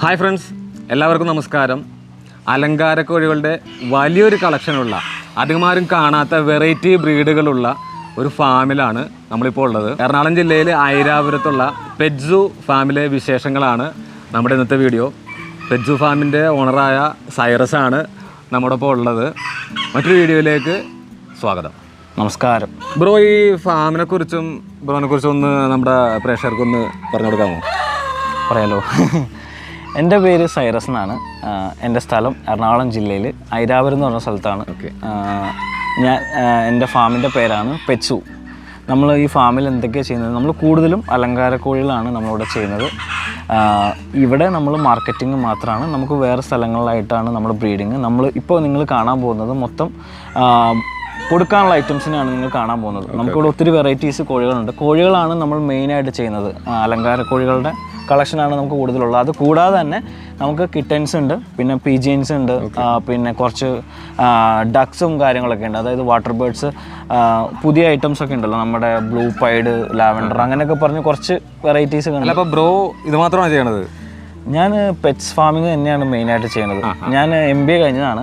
Hi friends, എല്ലാവർക്കും നമസ്കാരം. അലങ്കാര കോഴികളുടെ വലിയൊരു കളക്ഷനുള്ള, അധികമാരും കാണാത്ത വെറൈറ്റി ബ്രീഡുകളുള്ള ഒരു ഫാമിലാണ് നമ്മളിപ്പോൾ ഉള്ളത്. എറണാകുളം ജില്ലയിൽ ഐരാപുരത്തുള്ള PetZoo ഫാമിലെ വിശേഷങ്ങളാണ് നമ്മുടെ ഇന്നത്തെ വീഡിയോ. PetZoo ഫാമിൻ്റെ ഓണറായ സൈറസ് ആണ് നമ്മുടെ ഇപ്പോൾ ഉള്ളത്. മറ്റൊരു വീഡിയോയിലേക്ക് സ്വാഗതം. നമസ്കാരം ബ്രോ. ഈ ഫാമിനെ കുറിച്ചും ബ്രോനെ കുറിച്ചും ഒന്ന് നമ്മുടെ പ്രേക്ഷകർക്കൊന്ന് പറഞ്ഞു കൊടുക്കാമോ? പറയാലോ. എൻ്റെ പേര് സൈറസ് എന്നാണ്. എൻ്റെ സ്ഥലം എറണാകുളം ജില്ലയിൽ ഐരാപുരം എന്ന് പറഞ്ഞ സ്ഥലത്താണ്. എൻ്റെ ഫാമിൻ്റെ പേരാണ് PetZoo. നമ്മൾ ഈ ഫാമിൽ എന്തൊക്കെയാണ് ചെയ്യുന്നത്? നമ്മൾ കൂടുതലും അലങ്കാര കോഴികളാണ് നമ്മളിവിടെ ചെയ്യുന്നത്. ഇവിടെ നമ്മൾ മാർക്കറ്റിംഗ് മാത്രമാണ്. നമുക്ക് വേറെ സ്ഥലങ്ങളിലായിട്ടാണ് നമ്മുടെ ബ്രീഡിങ്. നമ്മൾ ഇപ്പോൾ നിങ്ങൾ കാണാൻ പോകുന്നത് മൊത്തം കൊടുക്കാനുള്ള ഐറ്റംസിനാണ് നിങ്ങൾ കാണാൻ പോകുന്നത്. നമുക്കിവിടെ ഒത്തിരി വെറൈറ്റീസ് കോഴികളുണ്ട്. കോഴികളാണ് നമ്മൾ മെയിനായിട്ട് ചെയ്യുന്നത്. അലങ്കാര കോഴികളുടെ കളക്ഷനാണ് നമുക്ക് കൂടുതലുള്ളത്. അത് കൂടാതെ തന്നെ നമുക്ക് കിറ്റൻസ് ഉണ്ട്, പിന്നെ പിജിയൻസ് ഉണ്ട്, പിന്നെ കുറച്ച് ഡക്സും കാര്യങ്ങളൊക്കെ ഉണ്ട്. അതായത് വാട്ടർ ബേർഡ്സ്, പുതിയ ഐറ്റംസ് ഒക്കെ ഉണ്ടല്ലോ, നമ്മുടെ ബ്ലൂ പൈഡ്, ലാവൻഡർ, അങ്ങനെയൊക്കെ പറഞ്ഞ് കുറച്ച് വെറൈറ്റീസ് ഉണ്ട്. അപ്പോൾ ബ്രോ ഇത് മാത്രമാണ് ചെയ്യണത്? ഞാൻ പെറ്റ്സ് ഫാമിംഗ് തന്നെയാണ് മെയിനായിട്ട് ചെയ്യുന്നത്. ഞാൻ MBA കഴിഞ്ഞതാണ്.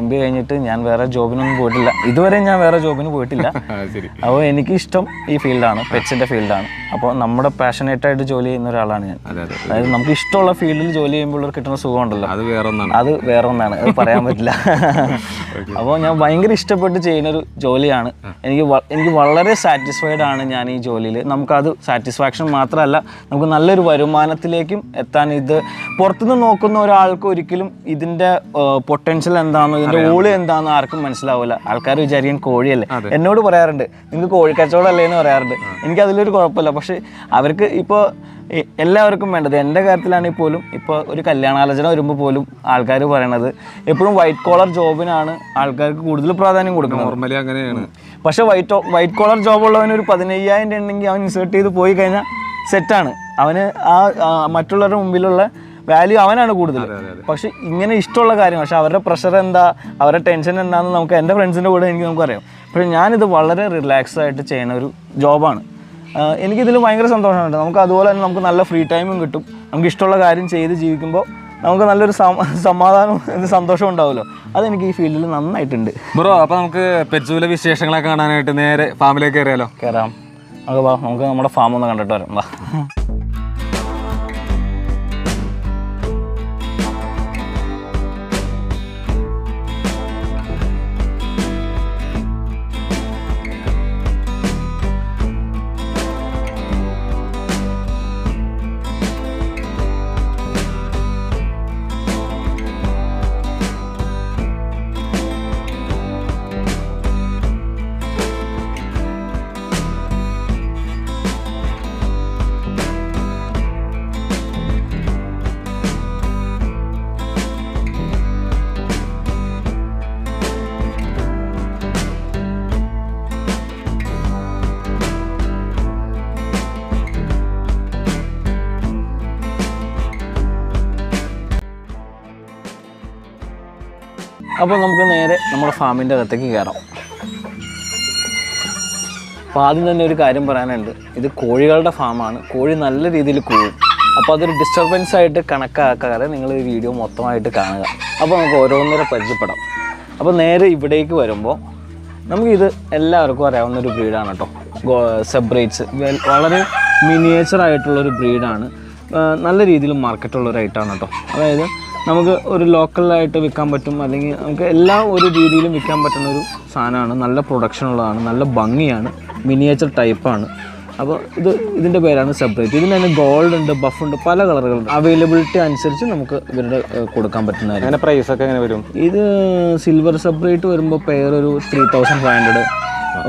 MBA കഴിഞ്ഞിട്ട് ഞാൻ വേറെ ജോബിനൊന്നും പോയിട്ടില്ല. ഇതുവരെ ഞാൻ വേറെ ജോബിന് പോയിട്ടില്ല. അപ്പോൾ എനിക്കിഷ്ടം ഈ ഫീൽഡാണ്, പെറ്റ്സിൻ്റെ ഫീൽഡാണ്. അപ്പോൾ നമ്മുടെ പാഷനേറ്റായിട്ട് ജോലി ചെയ്യുന്ന ഒരാളാണ് ഞാൻ. അതായത് നമുക്ക് ഇഷ്ടമുള്ള ഫീൽഡിൽ ജോലി ചെയ്യുമ്പോൾ കിട്ടുന്ന സുഖമുണ്ടല്ലോ, അത് വേറെ ഒന്നാണ്, അത് പറയാൻ പറ്റില്ല. അപ്പോൾ ഞാൻ ഭയങ്കര ഇഷ്ടപ്പെട്ട് ചെയ്യുന്നൊരു ജോലിയാണ്. എനിക്ക് വളരെ സാറ്റിസ്ഫൈഡ് ആണ് ഞാൻ ഈ ജോലിയിൽ. നമുക്കത് സാറ്റിസ്ഫാക്ഷൻ മാത്രമല്ല, നമുക്ക് നല്ലൊരു വരുമാനത്തിലേക്കും എത്താൻ. ഇത് പുറത്തുനിന്ന് നോക്കുന്ന ഒരാൾക്ക് ഒരിക്കലും ഇതിന്റെ പൊട്ടൻഷ്യൽ എന്താണെന്നോ ഇതിന്റെ ഓളി എന്താണെന്നോ ആർക്കും മനസ്സിലാവില്ല. ആൾക്കാർ വിചാരിക്കാൻ കോഴിയല്ലേ. എന്നോട് പറയാറുണ്ട്, നിങ്ങൾക്ക് കോഴിക്കച്ചവടമല്ലേ എന്ന് പറയാറുണ്ട്. എനിക്ക് അതിലൊരു കുഴപ്പമില്ല. പക്ഷെ അവർക്ക് ഇപ്പോൾ എല്ലാവർക്കും വേണ്ടത്, എൻ്റെ കാര്യത്തിലാണെങ്കിൽ പോലും ഇപ്പോൾ ഒരു കല്യാണാലോചന വരുമ്പോൾ പോലും ആൾക്കാർ പറയണത് എപ്പോഴും വൈറ്റ് കോളർ ജോബിനാണ് ആൾക്കാർക്ക് കൂടുതൽ പ്രാധാന്യം കൊടുക്കുന്നത്. നോർമലി അങ്ങനെയാണ്. പക്ഷേ വൈറ്റ് കോളർ ജോബ് ഉള്ളവന് ഒരു 15,000 ഉണ്ടെങ്കിൽ അവൻ ഇൻസേർട്ട് ചെയ്ത് പോയി കഴിഞ്ഞാൽ സെറ്റാണ്. അവന് മറ്റുള്ളവരുടെ മുമ്പിലുള്ള വാല്യൂ അവനാണ് കൂടുതൽ. പക്ഷെ ഇങ്ങനെ ഇഷ്ടമുള്ള കാര്യം, പക്ഷെ അവരുടെ പ്രഷർ എന്താ, അവരുടെ ടെൻഷൻ എന്താണെന്ന് നമുക്ക് എൻ്റെ ഫ്രണ്ട്സിൻ്റെ കൂടെ നമുക്കറിയാം. പക്ഷേ ഞാനിത് വളരെ റിലാക്സ് ആയിട്ട് ചെയ്യുന്ന ഒരു ജോബാണ്. എനിക്കിതിൽ ഭയങ്കര സന്തോഷമുണ്ട്. നമുക്ക് അതുപോലെ തന്നെ നമുക്ക് നല്ല ഫ്രീ ടൈമും കിട്ടും. നമുക്ക് ഇഷ്ടമുള്ള കാര്യം ചെയ്ത് ജീവിക്കുമ്പോൾ നമുക്ക് നല്ലൊരു സമാധാനവും സന്തോഷവും ഉണ്ടാവുമല്ലോ. അതെനിക്ക് ഈ ഫീൽഡിൽ നന്നായിട്ടുണ്ട്. ബ്രോ, അപ്പോൾ നമുക്ക് PetZooലെ വിശേഷങ്ങളൊക്കെ കാണാനായിട്ട് നേരെ ഫാമിലേക്ക് കയറാം. നമുക്ക് നമ്മുടെ ഫാം ഒന്ന് കണ്ടിട്ട് വരാം. വാ. അപ്പോൾ നമുക്ക് നേരെ നമ്മുടെ ഫാമിൻ്റെ അകത്തേക്ക് കയറാം. അപ്പോൾ ആദ്യം തന്നെ ഒരു കാര്യം പറയാനുണ്ട്. ഇത് കോഴികളുടെ ഫാമാണ്. കോഴി നല്ല രീതിയിൽ കൂവും. അപ്പോൾ അതൊരു ഡിസ്റ്റർബൻസ് ആയിട്ട് കണക്കാക്കാതെ നിങ്ങൾ ഈ വീഡിയോ മൊത്തമായിട്ട് കാണുക. അപ്പോൾ നമുക്ക് ഓരോന്നേരം പരിചയപ്പെടാം. അപ്പോൾ നേരെ ഇവിടേക്ക് വരുമ്പോൾ നമുക്കിത് എല്ലാവർക്കും അറിയാവുന്നൊരു ബ്രീഡാണ് കേട്ടോ. സെബ്രേറ്റ്സ് വളരെ മിനിയേച്ചറായിട്ടുള്ളൊരു ബ്രീഡാണ്. നല്ല രീതിയിൽ മാർക്കറ്റുള്ളൊരു ഐറ്റമാണ് കേട്ടോ. അതായത് നമുക്ക് ഒരു ലോക്കലായിട്ട് വിൽക്കാൻ പറ്റും, അല്ലെങ്കിൽ നമുക്ക് എല്ലാ ഒരു രീതിയിലും വിൽക്കാൻ പറ്റുന്ന ഒരു സാധനമാണ്. നല്ല പ്രൊഡക്ഷനുള്ളതാണ്, നല്ല ഭംഗിയാണ്, മിനിയേച്ചർ ടൈപ്പാണ്. അപ്പോൾ ഇതിൻ്റെ പേരാണ് സെപ്പറേറ്റ്. ഇതിന് തന്നെ ഗോൾഡ് ഉണ്ട്, ബഫ് ഉണ്ട്, പല കളറുകളുണ്ട്. അവൈലബിലിറ്റി അനുസരിച്ച് നമുക്ക് ഇവരുടെ കൊടുക്കാൻ പറ്റുന്നതായിരിക്കും. അങ്ങനെ പ്രൈസൊക്കെ എങ്ങനെ വരും? ഇത് സിൽവർ സെപ്പറേറ്റ് വരുമ്പോൾ പെയർ ഒരു 3,500,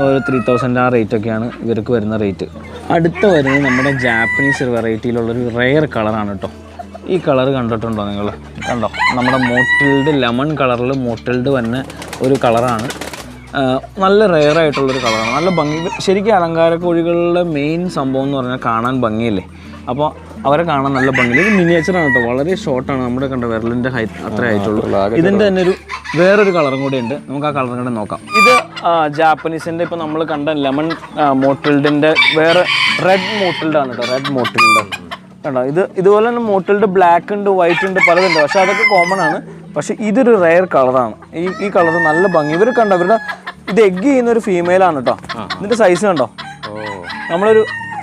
ഒരു 3,000 ആ റേറ്റൊക്കെയാണ് ഇവർക്ക് വരുന്ന റേറ്റ്. അടുത്ത വരുന്നത് നമ്മുടെ ജാപ്പനീസ് വെറൈറ്റിയിലുള്ളൊരു റെയർ കളറാണ് കേട്ടോ. ഈ കളർ കണ്ടിട്ടുണ്ടോ നിങ്ങൾ? കണ്ടോ? നമ്മുടെ മോട്ടിൽഡ് ലെമൺ കളറിൽ മോട്ടിൽഡ് വന്ന ഒരു കളറാണ്. നല്ല റെയർ ആയിട്ടുള്ളൊരു കളറാണ്. നല്ല ഭംഗി. ശരിക്കും അലങ്കാര കോഴികളുടെ മെയിൻ സംഭവം എന്ന് പറഞ്ഞാൽ കാണാൻ ഭംഗിയല്ലേ. അപ്പോൾ അവരെ കാണാൻ നല്ല ഭംഗിയില്ല. ഇത് മിനിയേച്ചറാണ് കേട്ടോ. വളരെ ഷോർട്ടാണ്. നമ്മുടെ കണ്ട വിരലിൻ്റെ ഹൈറ്റ് അത്രേ ആയിട്ടുള്ളൂ. ഇതിൻ്റെ തന്നെ വേറൊരു കളറും കൂടി ഉണ്ട്. നമുക്ക് ആ കളറും കൂടെ നോക്കാം. ഇത് ജാപ്പനീസിൻ്റെ ഇപ്പോൾ നമ്മൾ കണ്ട ലെമൺ മോട്ടിൽഡിൻ്റെ വേറെ റെഡ് മോട്ടിൽഡാണ് കേട്ടോ. റെഡ് മോട്ടിൽഡ് കണ്ടോ, ഇതുപോലെ തന്നെ മോട്ടിൽഡ് ബ്ലാക്ക് ഉണ്ട്, വൈറ്റ് ഉണ്ട്, പലതുണ്ട്. പക്ഷെ അതൊക്കെ കോമൺ ആണ്. പക്ഷെ ഇതൊരു റെയർ കളറാണ്. ഈ കളർ നല്ല ഭംഗി. ഇവർ കണ്ടോ, ഇവരുടെ ഇത് എഗ് ചെയ്യുന്ന ഒരു ഫീമെയിലാണ് കേട്ടോ. ഇതിന്റെ സൈസ് കണ്ടോ, നമ്മളൊരു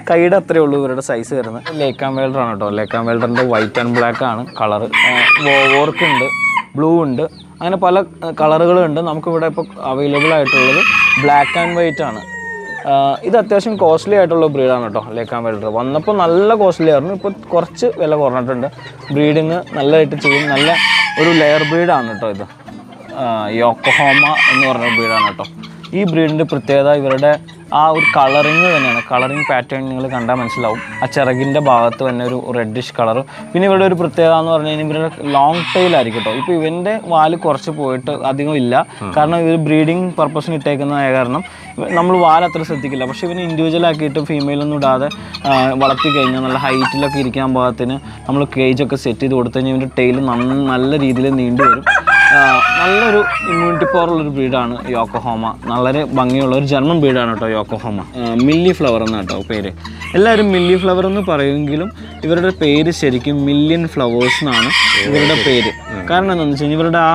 കൈയുടെ അത്രയേ ഉള്ളൂ ഇവരുടെ സൈസ് വരുന്നത്. ലേക്കാൻ വെൽഡർ ആണ് കേട്ടോ. ലേക്കാൻ വെൽഡറിന്റെ വൈറ്റ് ആൻഡ് ബ്ലാക്ക് ആണ് കളർ. വോർക്ക് ഉണ്ട്, ബ്ലൂ ഉണ്ട്, അങ്ങനെ പല കളറുകളുണ്ട്. നമുക്കിവിടെ ഇപ്പോൾ അവൈലബിൾ ആയിട്ടുള്ളത് ബ്ലാക്ക് ആൻഡ് വൈറ്റ് ആണ്. ഇത് അത്യാവശ്യം കോസ്റ്റ്ലി ആയിട്ടുള്ള ബ്രീഡാണ് കേട്ടോ. ലേക്കാൻ വെൽഡർ വന്നപ്പോൾ നല്ല കോസ്റ്റ്ലി ആയിരുന്നു. ഇപ്പോൾ കുറച്ച് വില കുറഞ്ഞിട്ടുണ്ട്. ബ്രീഡിങ് നല്ലതായിട്ട് ചെയ്യും. നല്ല ഒരു ലെയർ ബ്രീഡാണ് കേട്ടോ. ഇത് യോക്കോഹാമ എന്ന് പറഞ്ഞ ബ്രീഡാണ് കേട്ടോ. ഈ ബ്രീഡിൻ്റെ പ്രത്യേകത ഇവരുടെ ആ ഒരു കളറിങ് തന്നെയാണ്. കളറിങ് പാറ്റേൺ നിങ്ങൾ കണ്ടാൽ മനസ്സിലാവും. ആ ചിറകിൻ്റെ ഭാഗത്ത് തന്നെ ഒരു റെഡിഷ് കളർ. പിന്നെ ഇവരുടെ ഒരു പ്രത്യേകത എന്ന് പറഞ്ഞു കഴിഞ്ഞാൽ ഇവരുടെ ലോങ് ടെയിൽ ആയിരിക്കും കേട്ടോ. ഇപ്പോൾ ഇവൻ്റെ വാല് കുറച്ച് പോയിട്ട് അധികം ഇല്ല. കാരണം ഇവർ ബ്രീഡിങ് പർപ്പസിന് ഇട്ടേക്കുന്നതായ കാരണം നമ്മൾ വാലത്ര ശ്രദ്ധിക്കില്ല. പക്ഷേ ഇവന് ഇൻഡിവിജ്വൽ ആക്കിയിട്ട് ഫീമെയിലൊന്നും ഇടാതെ വളർത്തി കഴിഞ്ഞാൽ നല്ല ഹൈറ്റിലൊക്കെ ഇരിക്കാൻ പാകത്തിന് നമ്മൾ കേജൊക്കെ സെറ്റ് ചെയ്ത് കൊടുത്തു കഴിഞ്ഞാൽ ഇവൻ്റെ ടെയിൽ നല്ല രീതിയിൽ നീണ്ടു വരും. നല്ലൊരു ഇമ്മ്യൂണിറ്റി പവറുള്ളൊരു ബ്രീഡാണ് യോക്കോഹാമ. വളരെ ഭംഗിയുള്ള ഒരു ജർമ്മൻ ബ്രീഡാണ് കേട്ടോ യോക്കോഹാമ. മില്ലി ഫ്ലവർ എന്നാണ് കേട്ടോ പേര്. എല്ലാവരും മില്ലി ഫ്ലവർ എന്ന് പറയുമെങ്കിലും ഇവരുടെ പേര് ശരിക്കും മില്യൺ ഫ്ലവേഴ്സ് എന്നാണ് ഇവരുടെ പേര്. കാരണം എന്താണെന്ന് വെച്ച് കഴിഞ്ഞാൽ ഇവരുടെ ആ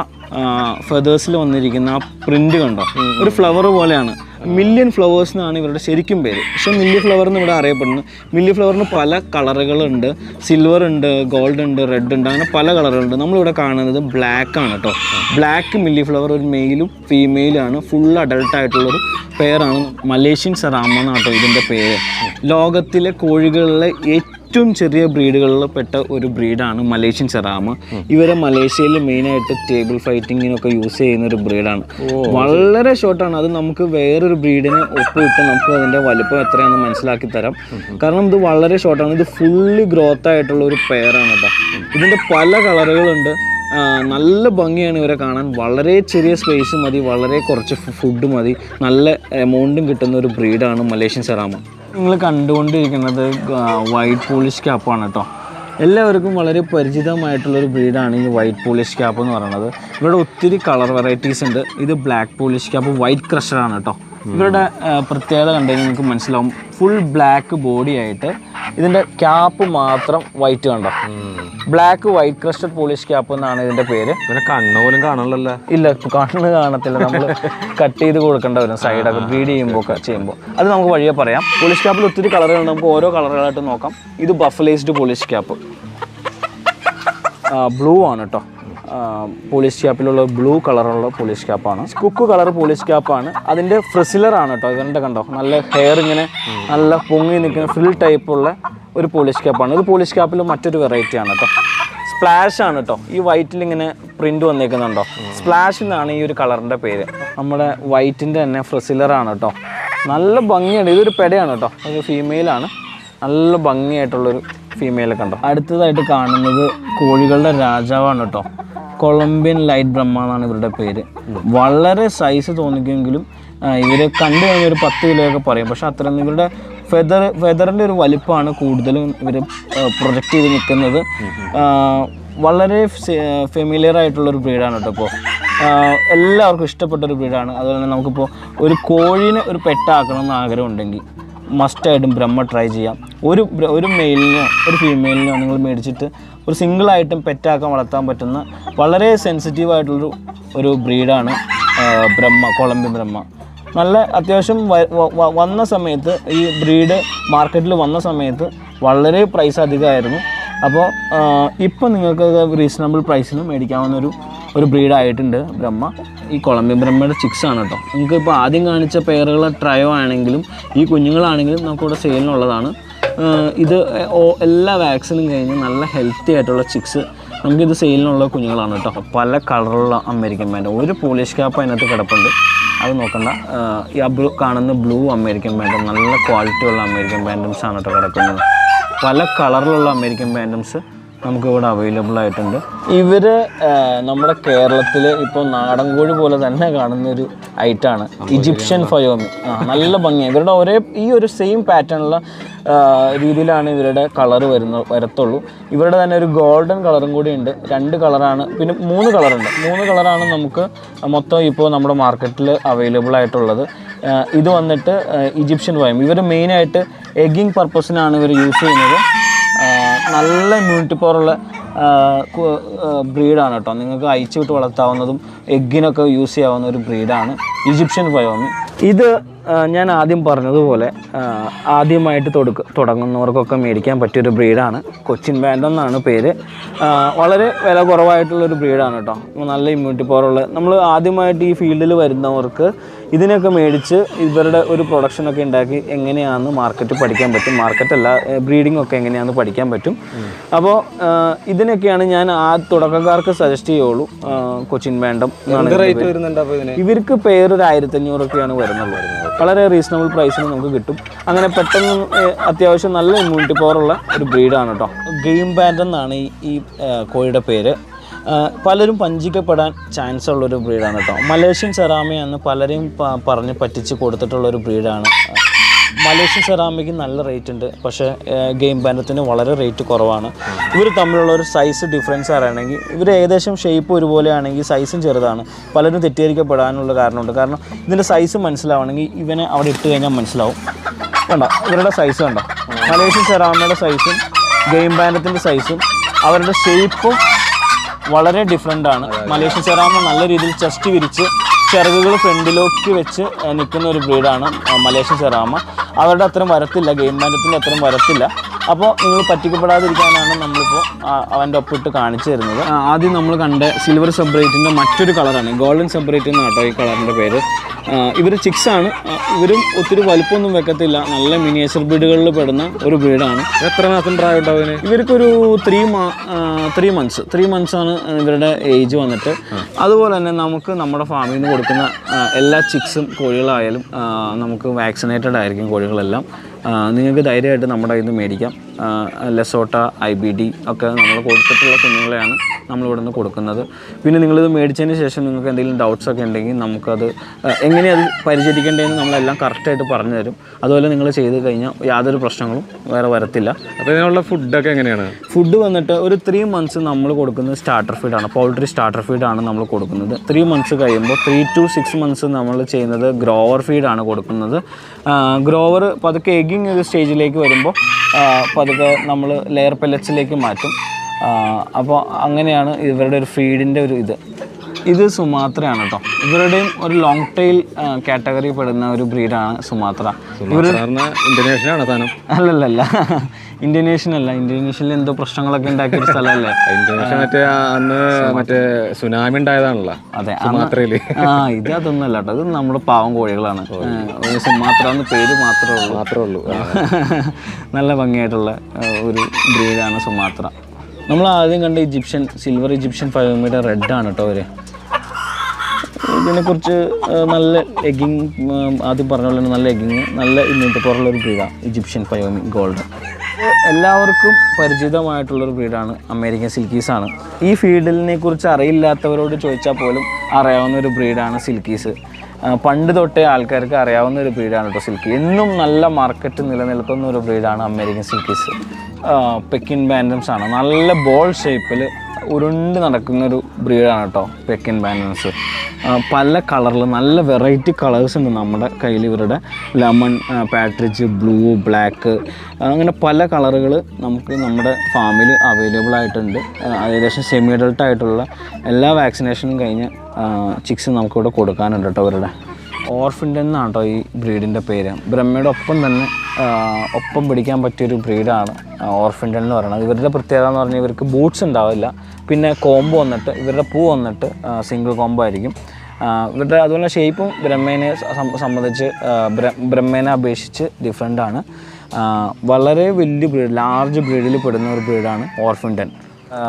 ഫെതേഴ്സിൽ വന്നിരിക്കുന്ന ആ പ്രിന്റ് കണ്ടോ, ഒരു ഫ്ലവർ പോലെയാണ്. മില്യൺ ഫ്ലവേഴ്സ് എന്നാണ് ഇവരുടെ ശരിക്കും പേര്. പക്ഷെ മില്ലി ഫ്ലവർ എന്ന് ഇവിടെ അറിയപ്പെടുന്നു. മില്ലി ഫ്ലവറിന് പല കളറുകളുണ്ട്. സിൽവർ ഉണ്ട്, ഗോൾഡ് ഉണ്ട്, റെഡ് ഉണ്ട്, അങ്ങനെ പല കളറുകളുണ്ട്. നമ്മളിവിടെ കാണുന്നത് ബ്ലാക്ക് ആണ് കേട്ടോ. ബ്ലാക്ക് മില്ലി ഫ്ലവർ ഒരു മെയിലും ഫീമെയിലാണ്. ഫുൾ അഡൾട്ട് ആയിട്ടുള്ളൊരു പെയറാണ്. മലേഷ്യൻ സെറാമ എന്നാണ് കേട്ടോ ഇതിൻ്റെ പേര്. ലോകത്തിലെ കോഴികളിലെ ഏറ്റവും ചെറിയ ബ്രീഡുകളിൽ പെട്ട ഒരു ബ്രീഡാണ് മലേഷ്യൻ സെറാമ. ഇവരെ മലേഷ്യയിൽ മെയിനായിട്ട് ടേബിൾ ഫൈറ്റിങ്ങിനൊക്കെ യൂസ് ചെയ്യുന്ന ഒരു ബ്രീഡാണ്. വളരെ ഷോർട്ടാണ്. അത് നമുക്ക് വേറൊരു ബ്രീഡിനെ ഒപ്പിട്ട് നമുക്ക് അതിൻ്റെ വലിപ്പം എത്രയാണെന്ന് മനസ്സിലാക്കി തരാം. കാരണം ഇത് വളരെ ഷോർട്ടാണ്. ഇത് ഫുള്ളി ഗ്രോത്ത് ആയിട്ടുള്ള ഒരു പെയറാണ് കേട്ടോ. ഇതിൻ്റെ പല കളറുകളുണ്ട്. നല്ല ഭംഗിയാണ് ഇവരെ കാണാൻ. വളരെ ചെറിയ സ്പേസ് മതി, വളരെ കുറച്ച് ഫുഡ് മതി, നല്ല എമൗണ്ടും കിട്ടുന്ന ഒരു ബ്രീഡാണ് മലേഷ്യൻ സെറാമ. നിങ്ങൾ കണ്ടുകൊണ്ടിരിക്കുന്നത് വൈറ്റ് പോളിഷ് ക്യാപ്പാണ് കേട്ടോ. എല്ലാവർക്കും വളരെ പരിചിതമായിട്ടുള്ളൊരു ബ്രീഡാണ് ഈ വൈറ്റ് പോളിഷ് ക്യാപ്പ് എന്ന് പറയുന്നത്. ഇവിടെ ഒത്തിരി കളർ വെറൈറ്റീസ് ഉണ്ട്. ഇത് ബ്ലാക്ക് പോളിഷ് ക്യാപ്പ് വൈറ്റ് ക്രഷറാണ് കേട്ടോ. ഇവരുടെ പ്രത്യേകത കണ്ടുകഴിഞ്ഞാൽ നിങ്ങൾക്ക് മനസ്സിലാവും. ഫുൾ ബ്ലാക്ക് ബോഡി ആയിട്ട് ഇതിൻ്റെ ക്യാപ്പ് മാത്രം വൈറ്റ് കണ്ടോ. Black white crested polish cap എന്നാണ് ഇതിൻ്റെ പേര്. പിന്നെ കണ്ണ് പോലും കാണണല്ലോ. ഇല്ല, കണ്ണ് കാണത്തില്ല. നമ്മൾ കട്ട് ചെയ്ത് കൊടുക്കേണ്ട വരും സൈഡൊക്കെ ബ്രീഡ് ചെയ്യുമ്പോൾ. അത് നമുക്ക് വഴിയെ പറയാം. പോളിഷ് ക്യാപ്പിൽ ഒത്തിരി കളറുകളുണ്ട്. നമുക്ക് ഓരോ കളറുകളായിട്ട് നോക്കാം. ഇത് ബഫലേസ്ഡ് പോളിഷ് ക്യാപ്പ് ബ്ലൂ ആണ് കേട്ടോ. പോളിഷ് ക്യാപ്പിലുള്ള ബ്ലൂ കളറുള്ള പോളിഷ് ക്യാപ്പാണ്. കുക്ക് കളർ പോളിഷ് ക്യാപ്പാണ്. അതിൻ്റെ ഫ്രിസിലറാണ് കേട്ടോ. ഇതിൻ്റെ കണ്ടോ, നല്ല ഹെയർ ഇങ്ങനെ നല്ല പൊങ്ങി നിൽക്കുന്ന ഫ്രിൽ ടൈപ്പുള്ള ഒരു പോളിഷ് ക്യാപ്പാണ്. ഇത് പോളിഷ് ക്യാപ്പിൽ മറ്റൊരു വെറൈറ്റി ആണ് കേട്ടോ. സ്പ്ലാഷ് ആണ് കേട്ടോ. ഈ വൈറ്റിൽ ഇങ്ങനെ പ്രിന്റ് വന്നേക്കുന്നുണ്ടോ, സ്പ്ലാഷ് എന്നാണ് ഈ ഒരു കളറിൻ്റെ പേര്. നമ്മുടെ വൈറ്റിൻ്റെ തന്നെ ഫ്രിസിലറാണ് കേട്ടോ. നല്ല ഭംഗിയാണ്. ഇതൊരു പെടയാണ് കേട്ടോ. ഒരു ഫീമെയിലാണ്. നല്ല ഭംഗിയായിട്ടുള്ളൊരു ഫീമെയിലൊക്കെ ഉണ്ടോ. അടുത്തതായിട്ട് കാണുന്നത് കോഴികളുടെ രാജാവാണ് കേട്ടോ. കൊളംബിയൻ ലൈറ്റ് ബ്രഹ്മ എന്നാണ് ഇവരുടെ പേര്. വളരെ സൈസ് തോന്നിക്കുമെങ്കിലും ഇവർ കണ്ടു കഴിഞ്ഞാൽ ഒരു 10 കിലോയൊക്കെ പറയും. പക്ഷെ അത്രയൊന്നും ഇവരുടെ ഫെദറിൻ്റെ ഒരു വലിപ്പമാണ് കൂടുതലും ഇവർ പ്രൊജക്റ്റ് ചെയ്ത് നിൽക്കുന്നത്. വളരെ ഫെമിലിയർ ആയിട്ടുള്ളൊരു ബ്രീഡാണ് കേട്ടോ. ഇപ്പോൾ എല്ലാവർക്കും ഇഷ്ടപ്പെട്ടൊരു ബ്രീഡാണ്. അതുപോലെ തന്നെ നമുക്കിപ്പോൾ ഒരു കോഴീനെ ഒരു പെട്ടാക്കണം എന്ന് ആഗ്രഹം ഉണ്ടെങ്കിൽ മസ്റ്റായിട്ടും ബ്രഹ്മ ട്രൈ ചെയ്യാം. ഒരു മെയിലിനോ ഒരു ഫീമെയിലിനോ നിങ്ങൾ മേടിച്ചിട്ട് ഒരു സിംഗിളായിട്ടും പെറ്റാക്കാൻ വളർത്താൻ പറ്റുന്ന വളരെ സെൻസിറ്റീവായിട്ടുള്ളൊരു ബ്രീഡാണ് ബ്രഹ്മ, കൊളംബിയൻ ബ്രഹ്മ. നല്ല അത്യാവശ്യം വന്ന സമയത്ത് ഈ ബ്രീഡ് മാർക്കറ്റിൽ വന്ന സമയത്ത് വളരെ പ്രൈസ് അധികമായിരുന്നു. അപ്പോൾ ഇപ്പോൾ നിങ്ങൾക്ക് റീസണബിൾ പ്രൈസിന് മേടിക്കാവുന്ന ഒരു ബ്രീഡായിട്ടുണ്ട് ബ്രഹ്മ. ഈ കൊളംബിയൻ ബ്രഹ്മയുടെ ചിക്സ് ആണ് കേട്ടോ. നിങ്ങൾക്ക് ഇപ്പോൾ ആദ്യം കാണിച്ച പെയറുകളെ ട്രയോ ആണെങ്കിലും ഈ കുഞ്ഞുങ്ങളാണെങ്കിലും നമുക്കിവിടെ സെയിലിനുള്ളതാണ്. ഇത് എല്ലാ വാക്സിനും കഴിഞ്ഞ് നല്ല ഹെൽത്തി ആയിട്ടുള്ള ചിക്സ് നമുക്കിത് സെയിലിനുള്ള കുഞ്ഞുങ്ങളാണ് കേട്ടോ. പല കളറുള്ള അമേരിക്കൻ ബാൻഡ്. ഒരു പോളിഷ് ക്യാപ്പ് അതിനകത്ത് കിടപ്പുണ്ട്, അത് നോക്കണ്ട. ഈ കാണുന്ന ബ്ലൂ അമേരിക്കൻ ബാൻഡും നല്ല ക്വാളിറ്റിയുള്ള അമേരിക്കൻ ബാൻഡംസ് ആണ് കേട്ടോ കിടക്കുന്നത്. പല കളറിലുള്ള അമേരിക്കൻ ബാൻഡംസ് നമുക്കിവിടെ അവൈലബിൾ ആയിട്ടുണ്ട്. ഇവർ നമ്മുടെ കേരളത്തിൽ ഇപ്പോൾ നാടൻ കോഴി പോലെ തന്നെ കാണുന്നൊരു ഐറ്റാണ് ഈജിപ്ഷ്യൻ ഫയോമി. നല്ല ഭംഗിയാണ്. ഇവരുടെ ഈ ഒരു സെയിം പാറ്റേണുള്ള രീതിയിലാണ് ഇവരുടെ കളർ വരത്തുള്ളൂ. ഇവരുടെ തന്നെ ഒരു ഗോൾഡൻ കളറും കൂടി ഉണ്ട്. 2 കളറാണ്, പിന്നെ 3 കളറുണ്ട്. 3 കളറാണ് നമുക്ക് മൊത്തം ഇപ്പോൾ നമ്മുടെ മാർക്കറ്റിൽ അവൈലബിൾ ആയിട്ടുള്ളത്. ഇത് വന്നിട്ട് ഈജിപ്ഷ്യൻ ഫയോമി. ഇവർ മെയിനായിട്ട് എഗ്ഗിങ് പർപ്പസിനാണ് ഇവർ യൂസ് ചെയ്യുന്നത്. നല്ല ഇമ്മ്യൂണിറ്റി പവറുള്ള ബ്രീഡാണ് കേട്ടോ. നിങ്ങൾക്ക് അയച്ചു വിട്ട് വളർത്താവുന്നതും എഗ്ഗിനൊക്കെ യൂസ് ചെയ്യാവുന്ന ഒരു ബ്രീഡാണ് ഈജിപ്ഷ്യൻ ഫയോമി. ഇത് ഞാൻ ആദ്യം പറഞ്ഞതുപോലെ ആദ്യമായിട്ട് തുടങ്ങുന്നവർക്കൊക്കെ മേടിക്കാൻ പറ്റിയൊരു ബ്രീഡാണ്. കൊച്ചിൻ ബാൻഡ് എന്നാണ് പേര്. വളരെ വില കുറവായിട്ടുള്ളൊരു ബ്രീഡാണ് കേട്ടോ. നല്ല ഇമ്മ്യൂണിറ്റി പവറുള്ള, നമ്മൾ ആദ്യമായിട്ട് ഈ ഫീൽഡിൽ വരുന്നവർക്ക് ഇതിനൊക്കെ മേടിച്ച് ഇവരുടെ ഒരു പ്രൊഡക്ഷനൊക്കെ ഉണ്ടാക്കി എങ്ങനെയാണെന്ന് മാർക്കറ്റ് പഠിക്കാൻ പറ്റും. മാർക്കറ്റല്ല, ബ്രീഡിംഗ് ഒക്കെ എങ്ങനെയാണെന്ന് പഠിക്കാൻ പറ്റും. അപ്പോൾ ഇതിനൊക്കെയാണ് ഞാൻ തുടക്കക്കാർക്ക് സജസ്റ്റ് ചെയ്യുള്ളൂ. കൊച്ചിൻ ബാൻഡം ഇവർക്ക് പേര് ഒരു 1500 വരുന്നുള്ളൂ. വളരെ റീസണബിൾ പ്രൈസിന് നമുക്ക് കിട്ടും. അങ്ങനെ പെട്ടെന്ന് അത്യാവശ്യം നല്ല ഇമ്മ്യൂണിറ്റി പവറുള്ള ഒരു ബ്രീഡാണ് കേട്ടോ. ഗെയിം ബാൻഡ് എന്നാണ് ഈ കോഴിയുടെ പേര്. പലരും വഞ്ചിക്കപ്പെടാൻ ചാൻസ് ഉള്ളൊരു ബ്രീഡാണ് കേട്ടോ. മലേഷ്യൻ സെറാമയെന്ന് പലരെയും പറഞ്ഞ് പറ്റിച്ച് കൊടുത്തിട്ടുള്ളൊരു ബ്രീഡാണ്. മലേഷ്യൻ സെറാമിക്ക് നല്ല റേറ്റ് ഉണ്ട്, പക്ഷേ ഗെയിം ബാൻഡത്തിന് വളരെ റേറ്റ് കുറവാണ്. ഇവർ തമ്മിലുള്ള ഒരു സൈസ് ഡിഫറൻസ് അറിയണമെങ്കിൽ, ഇവർ ഏകദേശം ഷേപ്പ് ഒരുപോലെ ആണെങ്കിൽ സൈസും ചെറുതാണ്. പലരും തെറ്റിദ്ധരിക്കപ്പെടാനുള്ള കാരണമുണ്ട്. കാരണം ഇതിൻ്റെ സൈസ് മനസ്സിലാവണമെങ്കിൽ ഇവനെ അവിടെ ഇട്ട് കഴിഞ്ഞാൽ മനസ്സിലാവും. കണ്ടോ ഇവരുടെ സൈസ് കണ്ടോ. മലേഷ്യൻ സെറാമയുടെ സൈസും ഗെയിം ബാൻഡത്തിൻ്റെ സൈസും അവരുടെ ഷേപ്പും വളരെ ഡിഫറെൻ്റ് ആണ്. മലേഷ്യൻ സെറാമ നല്ല രീതിയിൽ ചെസ്റ്റ് വിരിച്ച് ചിറകുകൾ ഫ്രണ്ടിലേക്ക് വെച്ച് നിൽക്കുന്ന ഒരു ബ്രീഡാണ് മലേഷ്യൻ സെറാമ. അവരുടെ അത്രയും വരത്തില്ല, ഗെയിം ബാൻഡത്തിൻ്റെ അത്രയും വരത്തില്ല. അപ്പോൾ നിങ്ങൾ പറ്റിക്കപ്പെടാതിരിക്കാനാണ് നമ്മളിപ്പോൾ അവൻ്റെ ഒപ്പിട്ട് കാണിച്ചു തരുന്നത്. ആദ്യം നമ്മൾ കണ്ട സിൽവർ സെബ്രേറ്റിൻ്റെ മറ്റൊരു കളറാണ്, ഗോൾഡൻ സെബ്രേറ്റ് എന്ന് കേട്ടോ ഈ കളറിൻ്റെ പേര്. ഇവർ ചിക്സാണ്. ഇവരും ഒത്തിരി വലുപ്പമൊന്നും വെക്കത്തില്ല, നല്ല മിനിയേച്ചർ ബ്രീഡുകളിൽ പെടുന്ന ഒരു ബ്രീഡാണ്. എത്ര മാസം പ്രായം ഉണ്ടാവും? ഇവർക്കൊരു 3 മന്ത്സാണ് ഇവരുടെ ഏജ് വന്നിട്ട്. അതുപോലെ തന്നെ നമുക്ക് നമ്മുടെ ഫാമിൽ നിന്ന് കൊടുക്കുന്ന എല്ലാ ചിക്സും കോഴികളായാലും നമുക്ക് വാക്സിനേറ്റഡ് ആയിരിക്കും കോഴികളെല്ലാം. നിങ്ങൾക്ക് ധൈര്യമായിട്ട് നമ്മുടെ കയ്യിൽ നിന്ന് മേടിക്കാം. ലെസോട്ട, IBD ഒക്കെ നമ്മൾ കൊടുത്തിട്ടുള്ള കുഞ്ഞുങ്ങളെയാണ് നമ്മളിവിടെ നിന്ന് കൊടുക്കുന്നത്. പിന്നെ നിങ്ങളിത് മേടിച്ചതിന് ശേഷം നിങ്ങൾക്ക് എന്തെങ്കിലും ഡൗട്ട്സ് ഒക്കെ ഉണ്ടെങ്കിൽ നമുക്കത് എങ്ങനെയത് പരിചരിക്കേണ്ടതെന്ന് നമ്മളെല്ലാം കറക്റ്റായിട്ട് പറഞ്ഞു തരും. അതുപോലെ നിങ്ങൾ ചെയ്ത് കഴിഞ്ഞാൽ യാതൊരു പ്രശ്നങ്ങളും വേറെ വരത്തില്ല. അപ്പോൾ ഇതിനുള്ള ഫുഡൊക്കെ എങ്ങനെയാണ്? ഫുഡ് വന്നിട്ട് ഒരു 3 മന്ത്സ് നമ്മൾ കൊടുക്കുന്നത് സ്റ്റാർട്ടർ ഫീഡാണ്. പൗൾട്രി സ്റ്റാർട്ടർ ഫീഡാണ് നമ്മൾ കൊടുക്കുന്നത്. 3 മന്ത്സ് കഴിയുമ്പോൾ 3 to 6 മന്ത്സ് നമ്മൾ ചെയ്യുന്നത് ഗ്രോവർ ഫീഡാണ് കൊടുക്കുന്നത്. ഗ്രോവർ പതുക്കെ എഗ്ഗിങ് ഒരു സ്റ്റേജിലേക്ക് വരുമ്പോൾ പതുക്കെ നമ്മൾ ലെയർ പെല്ലറ്റ്സിലേക്ക് മാറ്റും. അപ്പോൾ അങ്ങനെയാണ് ഇവരുടെ ഒരു ഫീഡിൻ്റെ ഒരു ഇത് സുമാത്രയാണ് കേട്ടോ. ഇവരുടെയും ഒരു ലോങ് ടെയിൽ കാറ്റഗറി പെടുന്ന ഒരു ബ്രീഡാണ് സുമാത്ര. ഇന്തോനേഷ്യനാണ് സാധനം? അല്ലല്ല, ഇന്തോനേഷ്യനല്ല. ഇന്തോനേഷ്യയിൽ എന്തോ പ്രശ്നങ്ങളൊക്കെ ഉണ്ടാക്കിയൊരു സ്ഥലമല്ലേ ഇന്തോനേഷ്യ? മറ്റേ സുനാമി ഉണ്ടായതാണല്ലോ. അതെ, സുമാത്രയില്. ഇത് അതൊന്നുമല്ല കേട്ടോ, ഇത് നമ്മുടെ പാവം കോഴികളാണ്. സുമാത്ര എന്ന് പേര് മാത്രമേ ഉള്ളൂ. നല്ല ഭംഗിയായിട്ടുള്ള ഒരു ബ്രീഡാണ് സുമാത്ര. നമ്മൾ ആദ്യം കണ്ട സിൽവർ ഈജിപ്ഷ്യൻ ഫയോമിയുടെ റെഡാണ് കേട്ടോ അവർ. ഇതിനെക്കുറിച്ച് നല്ല എഗ്ഗിങ്, ആദ്യം പറഞ്ഞ പോലെ നല്ല എഗ്ഗിങ്, നല്ല ഇമ്മ്യൂണിറ്റി പവറുള്ളൊരു ബ്രീഡാണ് ഈജിപ്ഷ്യൻ ഫയോമി ഗോൾഡൻ. എല്ലാവർക്കും പരിചിതമായിട്ടുള്ളൊരു ബ്രീഡാണ് അമേരിക്കൻ സിൽക്കീസാണ്. ഈ ഫീൽഡിനെ കുറിച്ച് അറിയില്ലാത്തവരോട് ചോദിച്ചാൽ പോലും അറിയാവുന്ന ഒരു ബ്രീഡാണ് സിൽക്കീസ്. പണ്ട് തൊട്ടേ ആൾക്കാർക്ക് അറിയാവുന്ന ഒരു ബ്രീഡാണ് കേട്ടോ സിൽക്കി. എന്നും നല്ല മാർക്കറ്റ് നിലനിൽക്കുന്ന ഒരു ബ്രീഡാണ് അമേരിക്കൻ സിൽക്കീസ്. പെക്കിൻ ബാൻഡംസ് ആണ്. നല്ല ബോൾ ഷേപ്പിൽ ഉരുണ്ട് നടക്കുന്നൊരു ബ്രീഡാണ് കേട്ടോ പെക്കിൻ ബാൻഡംസ്. പല കളറിൽ നല്ല വെറൈറ്റി കളേഴ്സ് ഉണ്ട് നമ്മുടെ കയ്യിൽ. ഇവരുടെ ലെമൺ, പാട്രിച്ച്, ബ്ലൂ, ബ്ലാക്ക്, അങ്ങനെ പല കളറുകൾ നമുക്ക് നമ്മുടെ ഫാമിൽ അവൈലബിൾ ആയിട്ടുണ്ട്. ഏകദേശം സെമി അഡൾട്ട് ആയിട്ടുള്ള എല്ലാ വാക്സിനേഷനും കഴിഞ്ഞ ചിക്സ് നമുക്കിവിടെ കൊടുക്കാനുണ്ട് കേട്ടോ. ഇവരുടെ ഓർഫിൻഡൻ എന്നാണ് കേട്ടോ ഈ ബ്രീഡിൻ്റെ പേര്. ബ്രഹ്മയുടെ ഒപ്പം പിടിക്കാൻ പറ്റിയൊരു ബ്രീഡാണ് ഓർഫിൻഡൻ എന്ന് പറയുന്നത്. ഇവരുടെ പ്രത്യേകത എന്ന് പറഞ്ഞാൽ ഇവർക്ക് ബൂട്ട്സ് ഉണ്ടാവില്ല. പിന്നെ കോംബോ വന്നിട്ട് ഇവരുടെ പൂ വന്നിട്ട് സിംഗിൾ കോംബോ ആയിരിക്കും. ഇവരുടെ അതുപോലെ ഷേപ്പും ബ്രഹ്മേനെ സംബന്ധിച്ച് ബ്രഹ്മേനെ അപേക്ഷിച്ച് ഡിഫറെൻ്റാണ്. വളരെ വലിയ ബ്രീഡ്, ലാർജ് ബ്രീഡിൽ പെടുന്ന ഒരു ബ്രീഡാണ് ഓർഫിൻഡൻ.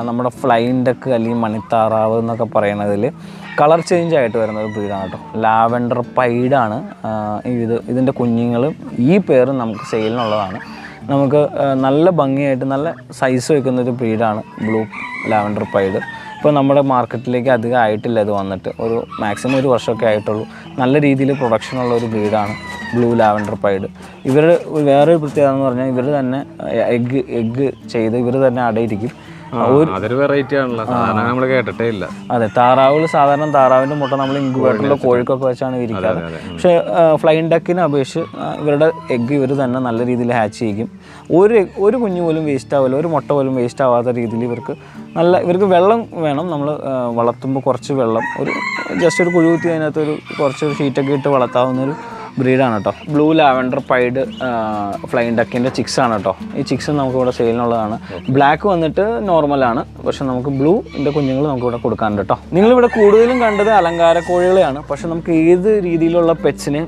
നമ്മുടെ ഫ്ലൈൻ ഡക്ക് അല്ലെങ്കിൽ മണിത്താറാവ് എന്നൊക്കെ പറയുന്നതിൽ കളർ ചേഞ്ച് ആയിട്ട് വരുന്ന ഒരു ബ്രീഡാണ് കേട്ടോ. ലാവൻഡർ പൈഡാണ് ഇതിൻ്റെ കുഞ്ഞുങ്ങളും. ഈ പേര് നമുക്ക് സെയിലിനുള്ളതാണ്. നമുക്ക് നല്ല ഭംഗിയായിട്ട് നല്ല സൈസ് വയ്ക്കുന്നൊരു ബ്രീഡാണ് ബ്ലൂ ലാവൻഡർ പൈഡ്. ഇപ്പോൾ നമ്മുടെ മാർക്കറ്റിലേക്ക് അധികം ആയിട്ടില്ല. ഇത് വന്നിട്ട് ഒരു മാക്സിമം 1 വർഷമൊക്കെ ആയിട്ടുള്ളൂ. നല്ല രീതിയിൽ പ്രൊഡക്ഷനുള്ള ഒരു ബ്രീഡാണ് ബ്ലൂ ലാവൻഡർ പൈഡ്. ഇവർ വേറൊരു പ്രത്യേകത എന്ന് പറഞ്ഞാൽ ഇവർ തന്നെ എഗ്ഗ് ചെയ്ത് ഇവർ തന്നെ അടയിരിക്കും. അതൊരു വെറൈറ്റി ആണല്ലോ, സാധാരണ നമ്മൾ കേട്ടിട്ടേ ഇല്ല. അതെ, സാധാരണ താറാവിൻ്റെ മുട്ട നമ്മൾ ഇൻക്യുബേറ്ററിലോ കോഴിക്കൊക്കെ വെച്ചാണ് വിരിക്കാറ്. പക്ഷേ ഫ്ലൈയിങ് ഡക്കിനെ അപേക്ഷിച്ച് ഇവരുടെ എഗ്ഗ് ഇവർ തന്നെ നല്ല രീതിയിൽ ഹാച്ച് ചെയ്യും. ഒരു കുഞ്ഞു പോലും വേസ്റ്റ് ആവില്ല, ഒരു മുട്ട പോലും വേസ്റ്റ് ആവാത്ത രീതിയിൽ ഇവർക്ക് വെള്ളം വേണം. നമ്മൾ വളർത്തുമ്പോൾ കുറച്ച് വെള്ളം, ജസ്റ്റ് ഒരു കുഴി കുത്തി അതിനകത്ത് കുറച്ച് ഷീറ്റൊക്കെ ഇട്ട് വളർത്താവുന്നൊരു ബ്രീഡാണ് കേട്ടോ. ബ്ലൂ ലാവൻഡർ പൈഡ് ഫ്ലൈയിങ് ഡക്കിൻ്റെ ചിക്സ് ആണ് കേട്ടോ. ഈ ചിക്സ് നമുക്കിവിടെ സെയിലിനുള്ളതാണ്. ബ്ലാക്ക് വന്നിട്ട് നോർമലാണ്, പക്ഷെ നമുക്ക് ബ്ലൂൻ്റെ കുഞ്ഞുങ്ങൾ നമുക്കിവിടെ കൊടുക്കാനുണ്ട് കേട്ടോ. നിങ്ങളിവിടെ കൂടുതലും കണ്ടത് അലങ്കാര കോഴികളെയാണ്, പക്ഷെ നമുക്ക് ഏത് രീതിയിലുള്ള പെറ്റ്സിനെ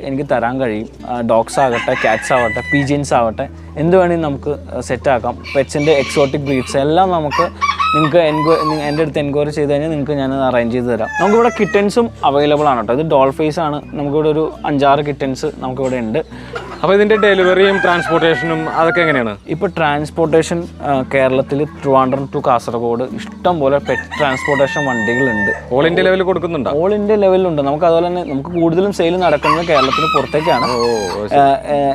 എനിക്ക് തരാൻ കഴിയും. ഡോഗ്സ് ആകട്ടെ, ക്യാറ്റ്സ് ആവട്ടെ, പീജിയൻസ് ആവട്ടെ, എന്ത് വേണമെങ്കിൽ നമുക്ക് സെറ്റാക്കാം. പെറ്റ്സിൻ്റെ എക്സോട്ടിക് ബ്രീഡ്സ് എല്ലാം നിങ്ങൾക്ക് എൻ്റെ അടുത്ത് എൻക്വയറി ചെയ്ത് കഴിഞ്ഞാൽ ഞാൻ അറേഞ്ച് ചെയ്ത് തരാം. നമുക്കിവിടെ കിറ്റൻസും അവൈലബിൾ ആണ് കേട്ടോ. ഇത് ഡോൾ ഫേസ് ആണ്. നമുക്കിവിടെ ഒരു 5-6 കിറ്റൻസ് നമുക്കിവിടെ ഉണ്ട്. അപ്പോൾ ഇതിൻ്റെ ഡെലിവറിയും ട്രാൻസ്പോർട്ടേഷനും അതൊക്കെ എങ്ങനെയാണ്? ഇപ്പോൾ ട്രാൻസ്പോർട്ടേഷൻ കേരളത്തിൽ ട്രിവാൻഡ്രം ടു കാസർഗോഡ് ഇഷ്ടം പോലെ പെറ്റ് ട്രാൻസ്പോർട്ടേഷൻ വണ്ടികളുണ്ട്. ഓൾ ഇന്ത്യ ലെവലിൽ കൊടുക്കുന്നുണ്ടോ? ഓൾ ഇന്ത്യ ലെവലിലുണ്ട്. നമുക്ക് അതുപോലെ തന്നെ നമുക്ക് കൂടുതലും സെയിൽ നടക്കുന്നത് കേരളത്തിന് പുറത്തേക്കാണ്.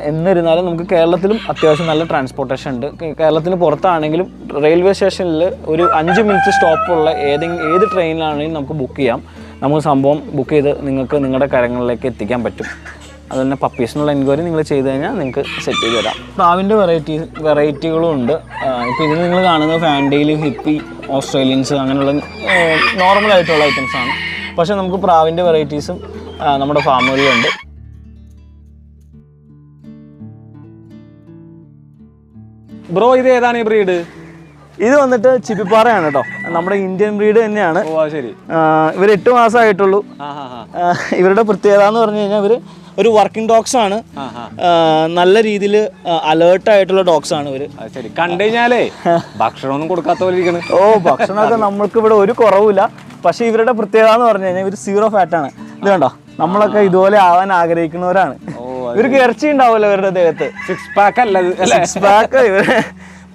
എന്നിരുന്നാലും നമുക്ക് കേരളത്തിലും അത്യാവശ്യം നല്ല ട്രാൻസ്പോർട്ടേഷൻ ഉണ്ട്. കേരളത്തിന് പുറത്താണെങ്കിലും റെയിൽവേ സ്റ്റേഷനിൽ ഒരു 5 മിനിറ്റ് സ്റ്റോപ്പുള്ള ഏത് ട്രെയിനിലാണെങ്കിലും നമുക്ക് ബുക്ക് ചെയ്യാം. നമുക്ക് സംഭവം ബുക്ക് ചെയ്ത് നിങ്ങൾക്ക് നിങ്ങളുടെ കാര്യങ്ങളിലേക്ക് എത്തിക്കാൻ പറ്റും. അതുതന്നെ പപ്പീസിനുള്ള എൻക്വയറി നിങ്ങൾ ചെയ്ത് കഴിഞ്ഞാൽ നിങ്ങൾക്ക് സെറ്റ് ചെയ്ത് തരാം. പ്രാവിൻ്റെ വെറൈറ്റികളും ഉണ്ട്. ഇപ്പോൾ ഇതിൽ നിങ്ങൾ കാണുന്നത് ഫാൻഡെയിൽ, ഹിപ്പി, ഓസ്ട്രേലിയൻസ് അങ്ങനെയുള്ള നോർമലായിട്ടുള്ള ഐറ്റംസാണ്. പക്ഷേ നമുക്ക് പ്രാവിൻ്റെ വെറൈറ്റീസും നമ്മുടെ ഫാമുകളിലുണ്ട്. ബ്രോ, ഇത് ഏതാണ് ഈ ബ്രീഡ്? ഇത് വന്നിട്ട് ചിപ്പിപ്പാറയാണ് കേട്ടോ. നമ്മുടെ ഇന്ത്യൻ ബ്രീഡ് തന്നെയാണ്. ശരി. ഇവർ 8 മാസമായിട്ടുള്ളൂ. ഇവരുടെ പ്രത്യേകത എന്ന് പറഞ്ഞു കഴിഞ്ഞാൽ ഇവർ ഒരു വർക്കിംഗ് ഡോഗ്സ് ആണ്. നല്ല രീതിയിൽ അലേർട്ടായിട്ടുള്ള ഡോഗ്സ് ആണ് ഇവർ. ശരി. കണ്ടു കഴിഞ്ഞാലേ ഭക്ഷണമൊന്നും കൊടുക്കാത്ത പോലെ ഇരിക്കണം. ഭക്ഷണമൊക്കെ നമ്മൾക്ക് ഇവിടെ ഒരു കുറവില്ല. പക്ഷേ ഇവരുടെ പ്രത്യേകത എന്ന് പറഞ്ഞു കഴിഞ്ഞാൽ ഇവർ 0 ഫാറ്റാണ്. ഇത് കണ്ടോ, നമ്മളൊക്കെ ഇതുപോലെ ആവാൻ ആഗ്രഹിക്കുന്നവരാണ്. ഇവർക്ക് ഇറച്ചി ഉണ്ടാവില്ല ഇവരുടെ ദേഹത്ത്. 6 പാക്ക് അല്ല, 6 പാക്ക് ഇവർ.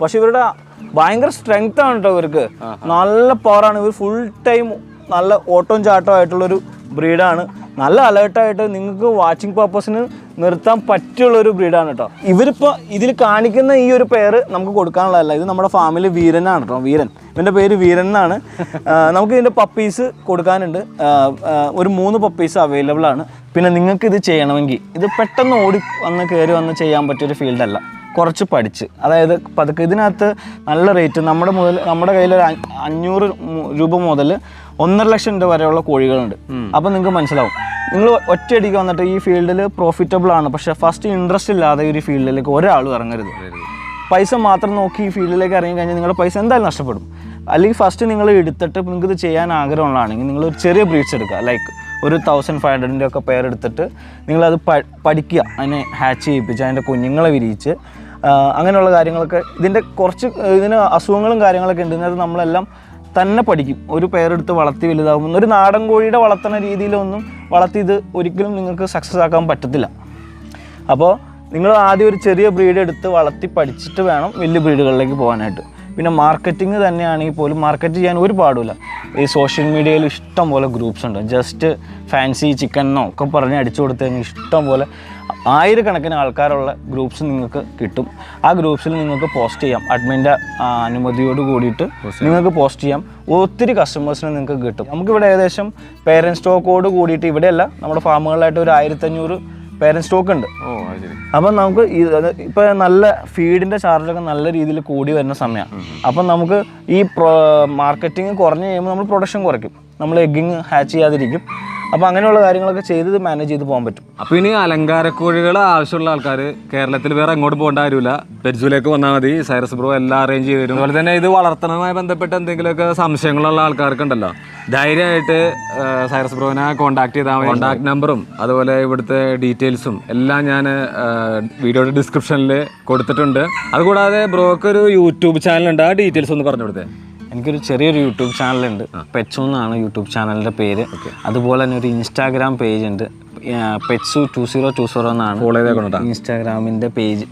പക്ഷെ ഇവരുടെ ഭയങ്കര സ്ട്രെങ്ത് ആണ് കേട്ടോ. ഇവർക്ക് നല്ല പവറാണ്. ഇവർ ഫുൾ ടൈം നല്ല ഓട്ടവും ചാട്ടവും ആയിട്ടുള്ളൊരു ബ്രീഡാണ്. നല്ല അലേർട്ടായിട്ട് നിങ്ങൾക്ക് വാച്ചിങ് പർപ്പസിന് നിർത്താൻ പറ്റിയുള്ളൊരു ബ്രീഡാണ് കേട്ടോ. ഇവരിപ്പോൾ ഇതിൽ കാണിക്കുന്ന ഈ ഒരു പേര് നമുക്ക് കൊടുക്കാനുള്ളതല്ല. ഇത് നമ്മുടെ ഫാമിലി വീരനാണ് കേട്ടോ. വീരൻ, ഇവൻ്റെ പേര് വീരൻ എന്നാണ്. നമുക്ക് ഇതിൻ്റെ പപ്പീസ് കൊടുക്കാനുണ്ട്. ഒരു 3 പപ്പീസ് അവൈലബിൾ ആണ്. പിന്നെ നിങ്ങൾക്ക് ഇത് ചെയ്യണമെങ്കിൽ ഇത് പെട്ടെന്ന് കയറി വന്ന് ചെയ്യാൻ പറ്റിയൊരു ഫീൽഡല്ല. കുറച്ച് പഠിച്ച്, അതായത് പതുക്കെ ഇതിനകത്ത് നല്ല റേറ്റ് നമ്മുടെ കയ്യിൽ 500 രൂപ മുതൽ 1.5 ലക്ഷം രൂപ വരെയുള്ള കോഴികളുണ്ട്. അപ്പം നിങ്ങൾക്ക് മനസ്സിലാവും. നിങ്ങൾ ഒറ്റയടിക്ക് വന്നിട്ട് ഈ ഫീൽഡിൽ പ്രോഫിറ്റബിൾ ആണ്, പക്ഷേ ഫസ്റ്റ് ഇൻട്രസ്റ്റ് ഇല്ലാതെ ഈ ഫീൽഡിലേക്ക് ഒരാളും ഇറങ്ങരുത്. പൈസ മാത്രം നോക്കി ഈ ഫീൽഡിലേക്ക് ഇറങ്ങി കഴിഞ്ഞാൽ നിങ്ങളുടെ പൈസ എന്തായാലും നഷ്ടപ്പെടും. അല്ലെങ്കിൽ ഫസ്റ്റ് നിങ്ങൾ എടുത്തിട്ട് നിങ്ങൾക്ക് ഇത് ചെയ്യാൻ ആഗ്രഹമുള്ളതാണെങ്കിൽ നിങ്ങൾ ഒരു ചെറിയ ബ്രീഡ്സ് എടുക്കുക. ലൈക്ക് ഒരു 1500 ഒക്കെ പേരെടുത്തിട്ട് നിങ്ങളത് പഠിക്കുക. അതിനെ ഹാച്ച് ചെയ്യിപ്പിച്ച് അതിൻ്റെ കുഞ്ഞുങ്ങളെ വിരിയിച്ച് അങ്ങനെയുള്ള കാര്യങ്ങളൊക്കെ. ഇതിന് അസുഖങ്ങളും കാര്യങ്ങളൊക്കെ ഉണ്ട്. ഇതിനകത്ത് നമ്മളെല്ലാം തന്നെ പഠിക്കും. ഒരു പേരെടുത്ത് വളർത്തി വലുതാകുമ്പോൾ ഒരു നാടൻ കോഴിയുടെ വളർത്തുന്ന രീതിയിലൊന്നും വളർത്തി ഇത് ഒരിക്കലും നിങ്ങൾക്ക് സക്സസ് ആക്കാൻ പറ്റത്തില്ല. അപ്പോൾ നിങ്ങൾ ആദ്യം ഒരു ചെറിയ ബ്രീഡ് എടുത്ത് വളർത്തി പഠിച്ചിട്ട് വേണം വലിയ ബ്രീഡുകളിലേക്ക് പോകാനായിട്ട്. പിന്നെ മാർക്കറ്റിംഗ് തന്നെയാണെങ്കിൽ പോലും മാർക്കറ്റ് ചെയ്യാൻ ഒരു പാടില്ല. ഈ സോഷ്യൽ മീഡിയയിൽ ഇഷ്ടം പോലെ ഗ്രൂപ്പ്സ് ഉണ്ട്. ജസ്റ്റ് ഫാൻസി ചിക്കനോ ഒക്കെ പറഞ്ഞ് അടിച്ചു കൊടുത്തു കഴിഞ്ഞാൽ ഇഷ്ടം പോലെ 1000 കണക്കിന് ആൾക്കാരുള്ള ഗ്രൂപ്പ്സ് നിങ്ങൾക്ക് കിട്ടും. ആ ഗ്രൂപ്പ്സിൽ നിങ്ങൾക്ക് പോസ്റ്റ് ചെയ്യാം. അഡ്മിൻ്റെ അനുമതിയോട് കൂടിയിട്ട് നിങ്ങൾക്ക് പോസ്റ്റ് ചെയ്യാം. ഒത്തിരി കസ്റ്റമേഴ്സിനെ നിങ്ങൾക്ക് കിട്ടും. നമുക്കിവിടെ ഏകദേശം പേരൻറ്റ് സ്റ്റോക്കോട് കൂടിയിട്ട് ഇവിടെയല്ല, നമ്മുടെ ഫാമുകളിലായിട്ട് ഒരു 1500 പേരൻറ്റ് സ്റ്റോക്ക് ഉണ്ട്. അപ്പം നമുക്ക് ഇപ്പോൾ നല്ല ഫീഡിൻ്റെ ചാർജൊക്കെ നല്ല രീതിയിൽ കൂടി വരുന്ന സമയമാണ്. അപ്പം നമുക്ക് ഈ മാർക്കറ്റിംഗ് കുറഞ്ഞ് കഴിയുമ്പോൾ നമ്മൾ പ്രൊഡക്ഷൻ കുറയ്ക്കും. നമ്മൾ എഗ്ഗിങ് ഹാച്ച് ചെയ്യാതിരിക്കും. അപ്പോൾ അങ്ങനെയുള്ള കാര്യങ്ങളൊക്കെ ചെയ്ത് മാനേജ് ചെയ്ത് പോകാൻ പറ്റും. അപ്പോൾ ഇനി അലങ്കാരക്കോഴികൾ ആവശ്യമുള്ള ആൾക്കാർ കേരളത്തിൽ വേറെ എങ്ങോട്ടും പോകേണ്ട കാര്യമില്ല. പെറ്റ്സൂലേക്ക് വന്നാൽ മതി. സൈറസ് ബ്രോ എല്ലാം അറേഞ്ച് ചെയ്ത് തരും. അതുപോലെ തന്നെ ഇത് വളർത്തണവുമായി ബന്ധപ്പെട്ട് എന്തെങ്കിലുമൊക്കെ സംശയങ്ങളുള്ള ആൾക്കാർക്കുണ്ടല്ലോ, ധൈര്യമായിട്ട് സൈറസ് ബ്രോനെ കോൺടാക്ട് ചെയ്താൽ മതി. കോൺടാക്ട് നമ്പറും അതുപോലെ ഇവിടുത്തെ ഡീറ്റെയിൽസും എല്ലാം ഞാൻ വീഡിയോയുടെ ഡിസ്ക്രിപ്ഷനിൽ കൊടുത്തിട്ടുണ്ട്. അതുകൂടാതെ ബ്രോക്ക് ഒരു യൂട്യൂബ് ചാനലുണ്ട്. ആ ഡീറ്റെയിൽസ് ഒന്ന് പറഞ്ഞു കൊടുത്തേ. എനിക്കൊരു ചെറിയൊരു യൂട്യൂബ് ചാനലുണ്ട്. PetZoo എന്നാണ് യൂട്യൂബ് ചാനലിൻ്റെ പേര്. അതുപോലെ തന്നെ ഒരു ഇൻസ്റ്റാഗ്രാം പേജ് ഉണ്ട്. PetZoo 2020 എന്നാണ് ഫോളോ ചെയ്തേക്കണം ഇൻസ്റ്റാഗ്രാമിൻ്റെ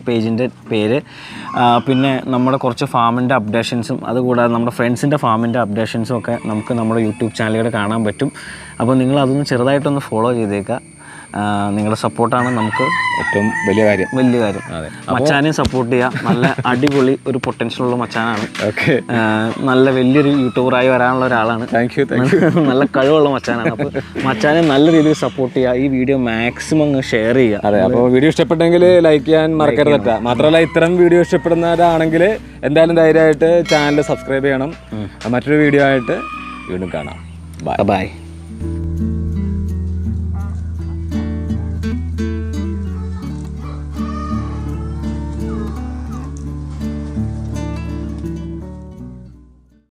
പേജിൻ്റെ പേര്. പിന്നെ നമ്മുടെ കുറച്ച് ഫാമിൻ്റെ അപ്ഡേഷൻസും അതുകൂടാതെ നമ്മുടെ ഫ്രണ്ട്സിൻ്റെ ഫാമിൻ്റെ അപ്ഡേഷൻസും ഒക്കെ നമുക്ക് നമ്മുടെ യൂട്യൂബ് ചാനലിലൂടെ കാണാൻ പറ്റും. അപ്പോൾ നിങ്ങൾ അതൊന്ന് ചെറുതായിട്ടൊന്ന് ഫോളോ ചെയ്തേക്കുക. നിങ്ങളുടെ സപ്പോർട്ടാണ് നമുക്ക് ഏറ്റവും വലിയ കാര്യം. അതെ, മച്ചാനെ സപ്പോർട്ട് ചെയ്യുക. നല്ല അടിപൊളി ഒരു പൊട്ടൻഷ്യലുള്ള മച്ചാനാണ്. ഓക്കെ, നല്ല വലിയൊരു യൂട്യൂബറായി വരാനുള്ള ഒരാളാണ്. Thank you. നല്ല കഴിവുള്ള മച്ചാനാണ്. അപ്പോൾ മച്ചാനെ നല്ല രീതിയിൽ സപ്പോർട്ട് ചെയ്യുക. ഈ വീഡിയോ മാക്സിമം ഷെയർ ചെയ്യുക. അതെ, അപ്പോൾ വീഡിയോ ഇഷ്ടപ്പെട്ടെങ്കിൽ ലൈക്ക് ചെയ്യാൻ മറക്കരുത്. മാത്രമല്ല ഇത്തരം വീഡിയോ ഇഷ്ടപ്പെടുന്നവരാണെങ്കിൽ എന്തായാലും ധൈര്യമായിട്ട് ചാനൽ സബ്സ്ക്രൈബ് ചെയ്യണം. മറ്റൊരു വീഡിയോ ആയിട്ട് വീണ്ടും കാണാം. ബൈ.